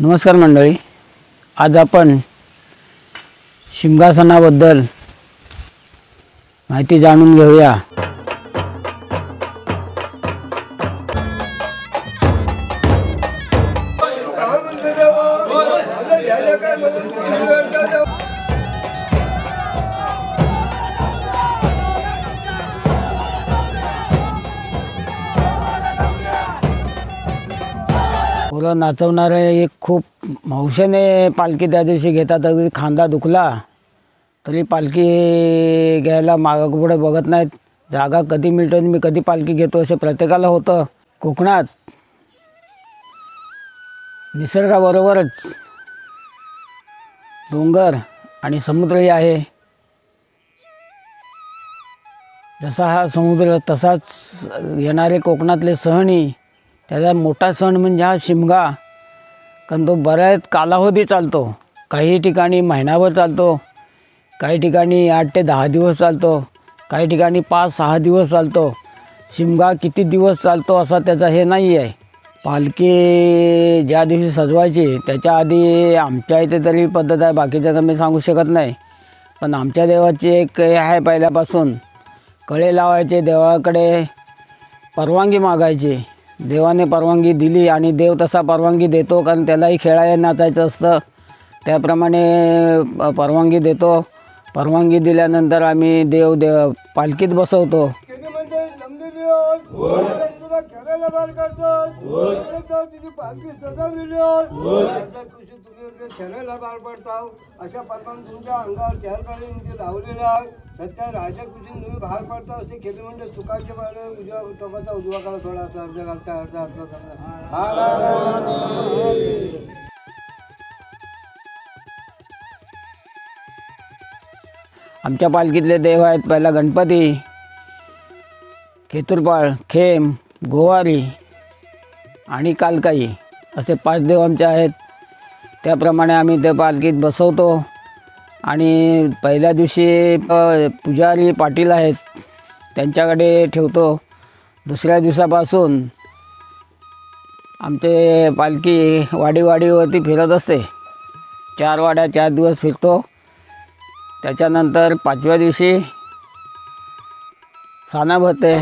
नमस्कार मंडळी, आज आपण शिमगा सणाबद्दल माहिती जाणून घेऊया। मुलं नाचवणारे एक खूप हौशेने पालखी त्या दिवशी घेतात। अगदी खांदा दुखला तरी पालखी घ्यायला मागपुढे बघत नाहीत। जागा कधी मिळते मी कधी पालखी घेतो असे प्रत्येकाला होतं। कोकणात निसर्गाबरोबरच डोंगर आणि समुद्रही आहे। जसा हा समुद्र तसाच येणारे कोकणातले सणही। त्याचा मोठा सण म्हणजे हा शिमगा, कारण तो बऱ्याच कालावधी चालतो। काही ठिकाणी महिनाभर चालतो, काही ठिकाणी 8 ते 10 दिवस चालतो, काही ठिकाणी 5-6 दिवस चालतो। शिमगा किती दिवस चालतो असा त्याचा हे नाही आहे। पालखी ज्या दिवशी सजवायची त्याच्या आधी आमच्या इथे तरी पद्धत आहे, बाकीचं काही मी सांगू शकत नाही। पण आमच्या देवाची एक हे आहे, पहिल्यापासून कळे लावायचे, देवाकडे परवानगी मागायची। देवाने परवानगी दिली आणि देव तसा परवानगी देतो, कारण त्यालाही खेळायला नाचायचं असतं। त्याप्रमाणे परवानगी देतो। परवानगी दिल्यानंतर आम्ही देव पालखीत बसवतो। अशा परमान तुमच्या अंगावर चार पाणी लावलेला सत्या राजा कुठून तुम्ही बाहेर पडता असे केले म्हणजे सुखाचे बारे उजव्या टोकाचा उजवा काळा थोडासा अर्धा घालता अर्धा अर्धा करता। आमच्या पालखीतले देव आहेत, पहिला गणपती, खेतुरपाळ, खेम, गोवारी आणि कालकाई असे 5 देव आमचे आहेत। त्याप्रमाणे आम्ही ते पालखीत बसवतो आणि पहिल्या दिवशी पुजारी पाटील आहेत त्यांच्याकडे ठेवतो। दुसऱ्या दिवसापासून आमचे पालखी वाडीवरती फिरत असते। 4 वाड्या 4 दिवस फिरतो। त्याच्यानंतर 5व्या दिवशी साना भरते।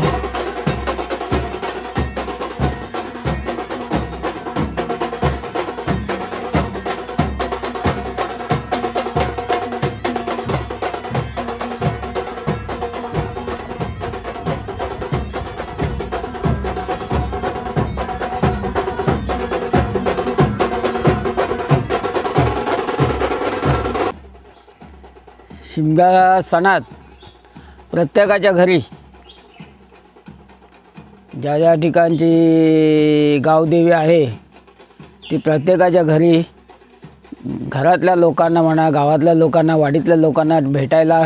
शिमगा सणात प्रत्येकाच्या घरी ज्या ज्या ठिकाणची गावदेवी आहे ती प्रत्येकाच्या घरी घरातल्या लोकांना म्हणा, गावातल्या लोकांना, वाडीतल्या लोकांना भेटायला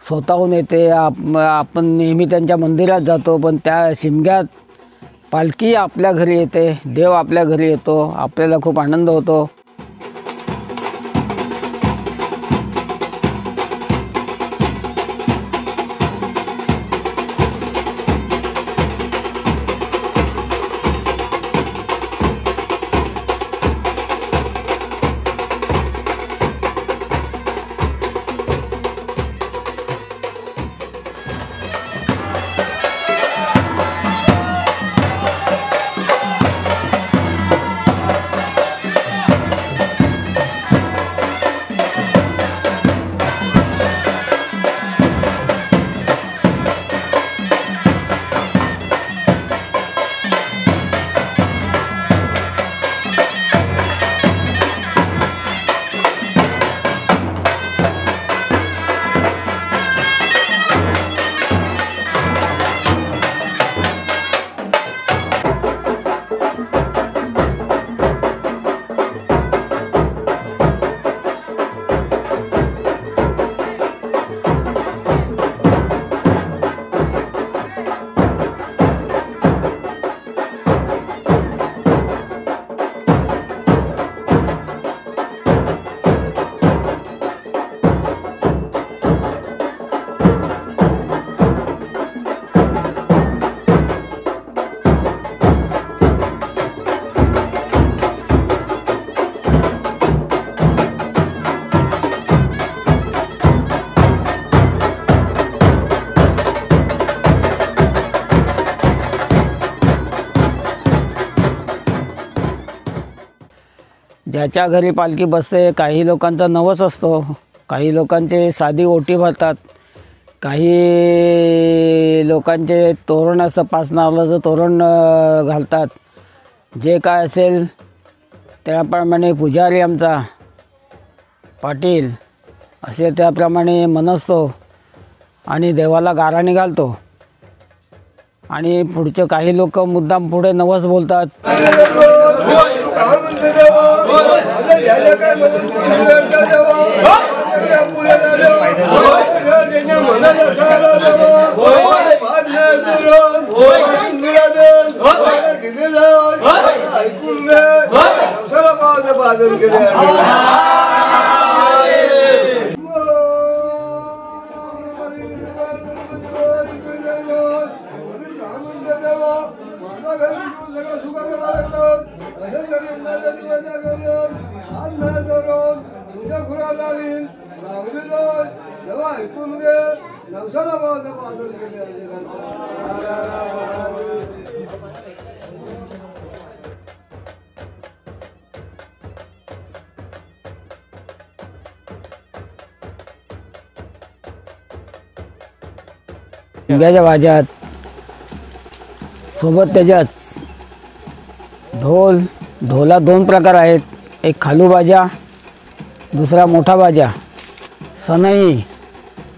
स्वतःहून येते। आपण नेहमी त्यांच्या मंदिरात जातो, पण त्या शिमग्यात पालखी आपल्या घरी येते, देव आपल्या घरी येतो, आपल्याला खूप आनंद होतो। ज्याच्या घरी पालखी बसते, काही लोकांचा नवस असतो, काही लोकांचे साधी ओटी भरतात, काही लोकांचे तोरण असतं, 5 नारळाचं तोरण घालतात. जे काय असेल त्याप्रमाणे पुजारी आमचा पाटील असे त्याप्रमाणे मनसतो आणि देवाला गाराणी घालतो. आणि पुढचे काही लोक मुद्दाम पुढे नवस बोलतात. शिमग्याच्या वाज्यात सोबत त्याच्यात ढोला 2 प्रकार आहेत. एक खालू बाजा, दुसरा मोठा बाजा. सनई,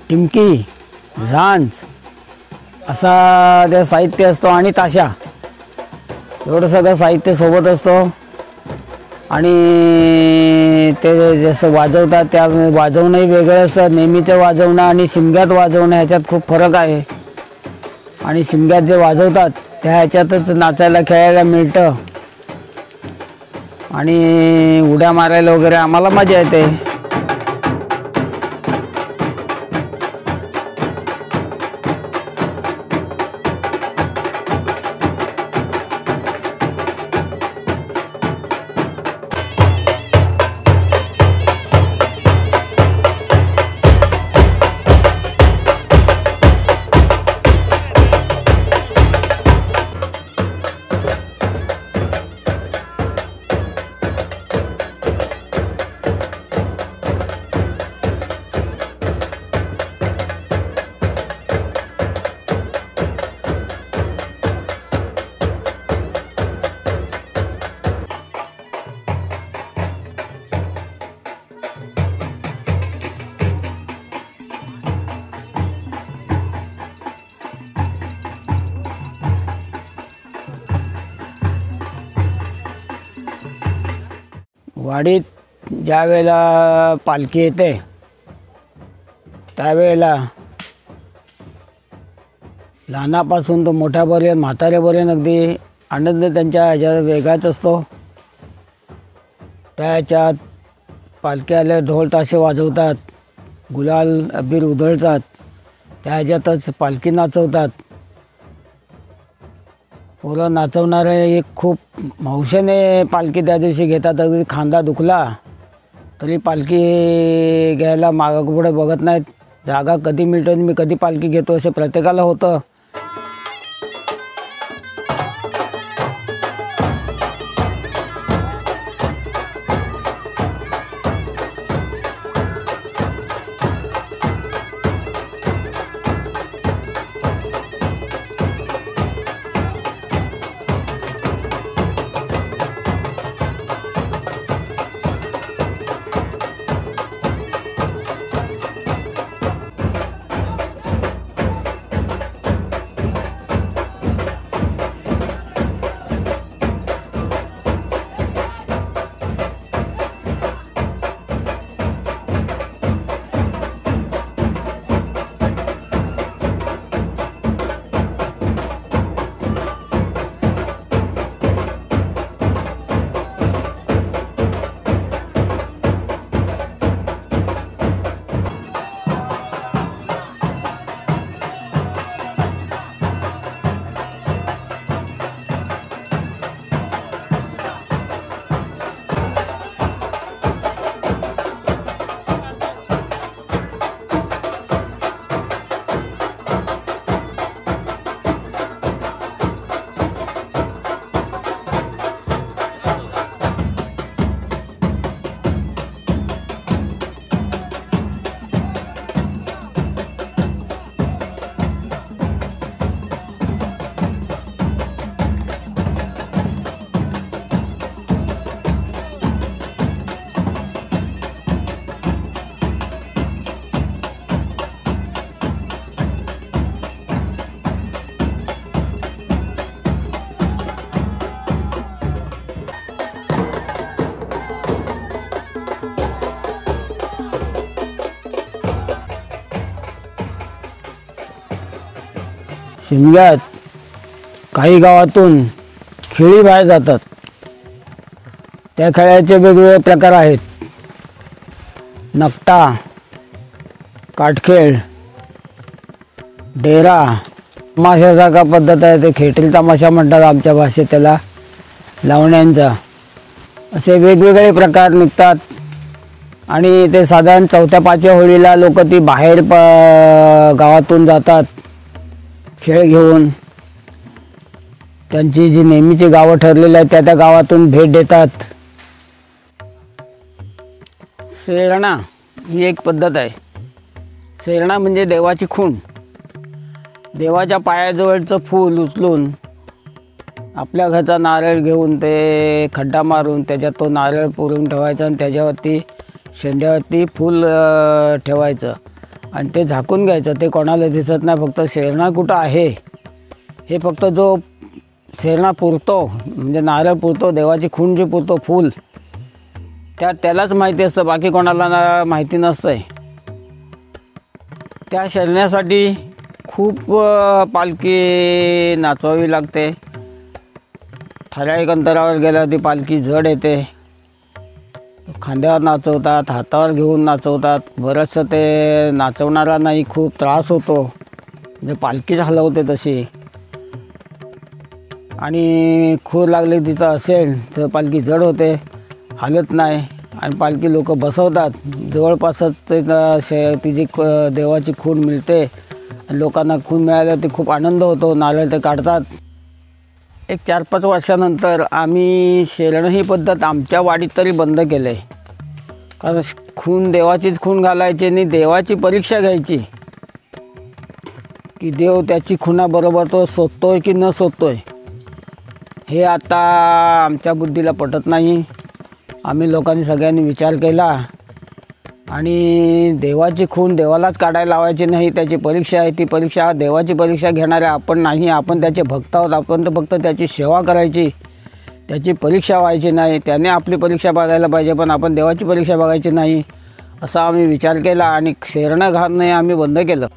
टिमकी, झांज असा त्या साहित्य असतो आणि ताशा, एवढं सगळं साहित्य सोबत असतो. आणि ते जसं वाजवतात त्या वाजवणंही वेगळं असतं. नेहमीचं वाजवणं आणि शिमग्यात वाजवणं ह्याच्यात खूप फरक आहे. आणि शिमग्यात जे वाजवतात त्या ह्याच्यातच नाचायला खेळायला मिळतं आणि उड्या मारायला वगैरे आम्हाला मजा येते. वाडीत ज्या वेळेला पालखी येते त्यावेळेला लहानापासून तो मोठ्यापर्यंत म्हाताऱ्यापर्यंत अगदी आनंद त्यांच्या ह्याच्यात वेगळाच असतो. त्या ह्याच्यात पालखी आल्या ढोल ताशे वाजवतात, गुलाल अबीर उधळतात, त्या ह्याच्यातच पालखी नाचवतात. पोरं नाचवणारे एक खूप हौशेने पालखी त्या दिवशी घेतात. अगदी खांदा दुखला तरी पालखी घ्यायला मागं पुढे बघत नाहीत. जागा कधी मिळतो मी कधी पालखी घेतो असे प्रत्येकाला होतं. शिमग्यात काही गावातून खेळी बाहेर जातात. त्या खेळाचे वेगवेगळे प्रकार आहेत. नकटा, काटखेळ, डेरा, तमाशासारखा पद्धत आहे. ते खेटरी तमाशा म्हणतात आमच्या भाषेत त्याला, लावण्यांचा. असे वेगवेगळे प्रकार निघतात आणि ते साधारण 4-5व्या होळीला लोक ती बाहेर गावातून जातात खेळ घेऊन. त्यांची जी नेहमीची गावं ठरलेली आहेत त्या गावातून भेट देतात. सेरणा ही एक पद्धत आहे. सेरणा म्हणजे देवाची खूण. देवाच्या पायाजवळचं फूल उचलून आपल्या घरचा नारळ घेऊन ते खड्डा मारून त्याच्यात तो नारळ पुरून ठेवायचा आणि त्याच्यावरती शेंड्यावरती फूल ठेवायचं आणि ते झाकून घ्यायचं. ते कोणाला दिसत नाही. फक्त शेरणा कुठं आहे हे फक्त जो शेरणा पुरतो म्हणजे नारळ पुरतो, देवाची खूण जी पुरतो फूल, त्यालाच माहिती असतं. बाकी कोणाला माहिती नसतं. त्या शेरण्यासाठी खूप पालखी नाचवावी लागते. ठराविक अंतरावर गेल्यावरती पालखी जड येते. खांद्यावर नाचवतात, हातावर घेऊन नाचवतात. बरंचसं ते नाचवणारा नाही खूप त्रास होतो, म्हणजे पालखीच हलवते तशी. आणि खूर लागली तिथं असेल तर पालखी जड होते, हालत नाही. आणि पालखी लोक बसवतात. जवळपासच ते तिची देवाची खूण मिळते. लोकांना खूण मिळाल्यावर ते खूप आनंद होतो. नारळ ते काढतात. एक 4-5 वर्षानंतर आम्ही शेरणं ही पद्धत आमच्या वाडीत तरी बंद केलं आहे. कारण खूण देवाचीच खूण घालायची आणि देवाची परीक्षा घ्यायची की देव त्याची खुणाबरोबर तो शोधतोय की न शोधतोय हे आता आमच्या बुद्धीला पटत नाही. आम्ही लोकांनी सगळ्यांनी विचार केला आणि देवाची खूण देवालाच काढायला लावायची नाही. त्याची परीक्षा आहे, ती परीक्षा देवाची परीक्षा घेणारे आपण नाही. आपण त्याचे भक्त आहोत. आपण तर फक्त त्याची सेवा करायची, त्याची परीक्षा व्हायची नाही. त्याने आपली परीक्षा बघायला पाहिजे, पण आपण देवाची परीक्षा बघायची नाही असा आम्ही विचार केला आणि शेरणं घालणं आम्ही बंद केलं.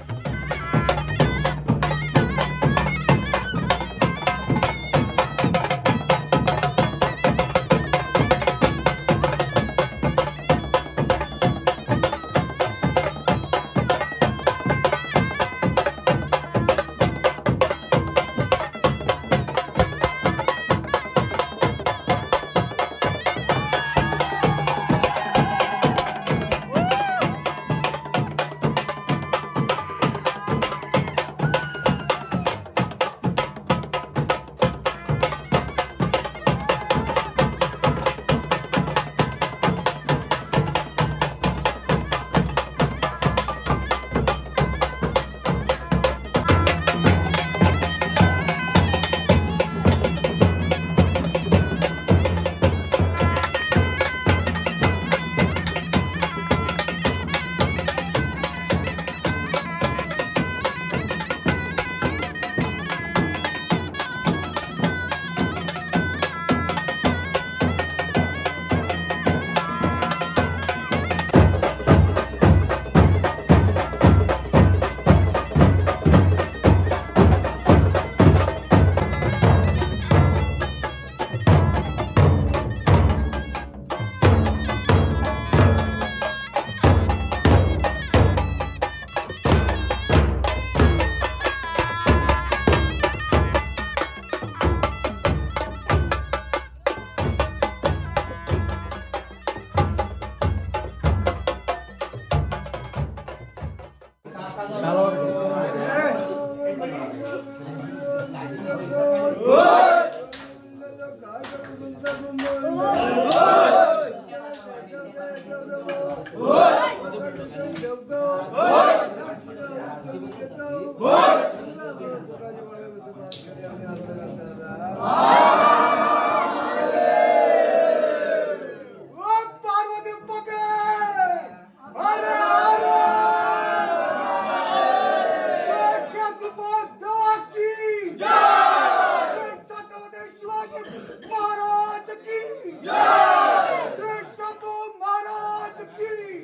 महाराज की जय, श्री शंभू महाराज की